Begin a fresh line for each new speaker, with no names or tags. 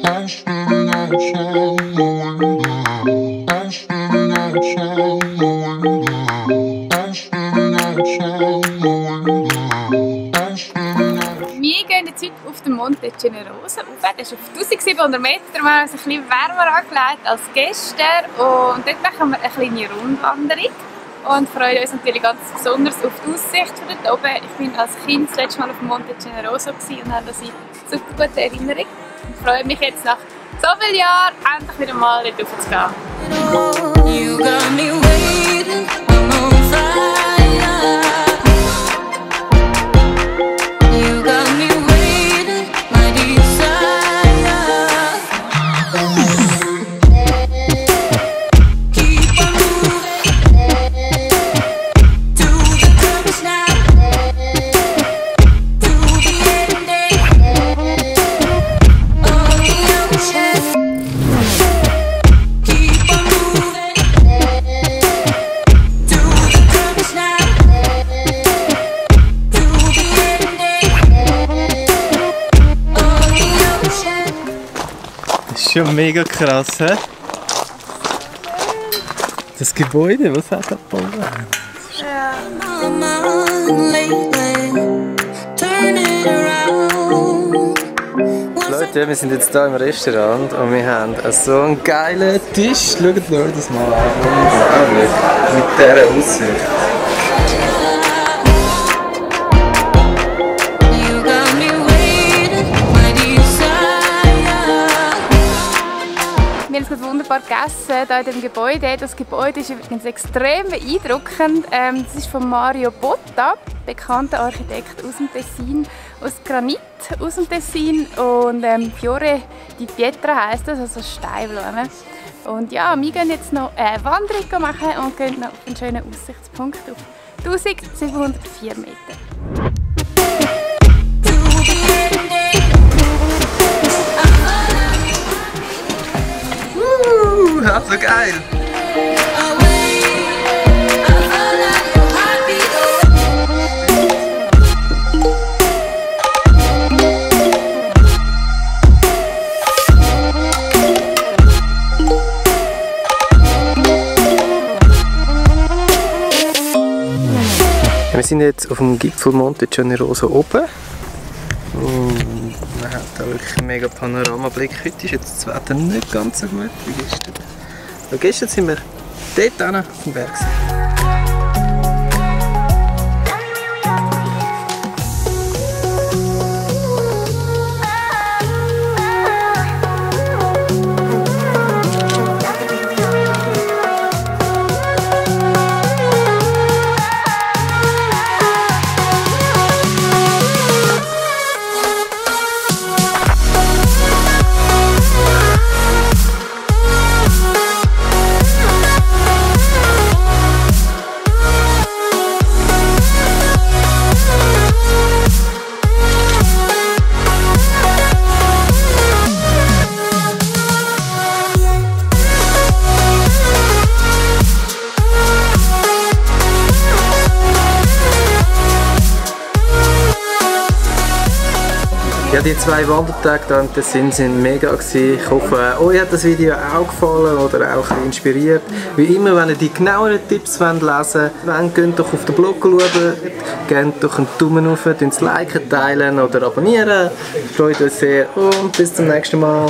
Wir gehen jetzt heute auf den Monte Generoso rauf. Das ist auf 1700 Meter, darum haben wir uns ein bisschen wärmer angelegt als gestern. Und dort machen wir eine kleine Rundwanderung und freuen uns natürlich ganz besonders auf die Aussicht von dort oben. Ich bin als Kind das letzte Mal auf dem Monte Generoso und habe eine super gute Erinnerung. Ich freue mich jetzt nach so vielen Jahren endlich wieder mal dort rauf zu gehen.
Das ist schon mega krass, he? Das Gebäude, was hat das gebaut?
Ja.
Leute, wir sind jetzt hier im Restaurant und wir haben so einen geilen Tisch. Schaut euch das mal an. Unglaublich. Mit dieser Aussicht.
Wir haben es wunderbar gegessen hier in diesem Gebäude. Das Gebäude ist übrigens extrem beeindruckend. Das ist von Mario Botta, bekannter Architekt aus dem Tessin, aus Granit aus dem Tessin. Und Fiore di Pietra heisst das, also Steinblumen. Und ja, wir gehen jetzt noch eine Wanderung machen und gehen noch auf einen schönen Aussichtspunkt auf 1704 Meter.
So geil! Wir sind jetzt auf dem Gipfel Monte Generoso oben. Und man hat da wirklich einen mega Panoramablick. Heute ist jetzt das Wetter nicht ganz so gut wie gestern. Und gestern sind wir dort hinten auf dem Berg. Ja, die 2 Wandertage hier im Tessin sind mega gewesen. Ich hoffe, euch hat das Video auch gefallen oder auch ein bisschen inspiriert. Wie immer, wenn ihr die genaueren Tipps lesen wollt, könnt doch auf den Blog schauen. Gebt doch einen Daumen hoch, liken, teilen oder abonnieren. Freut uns sehr und bis zum nächsten Mal.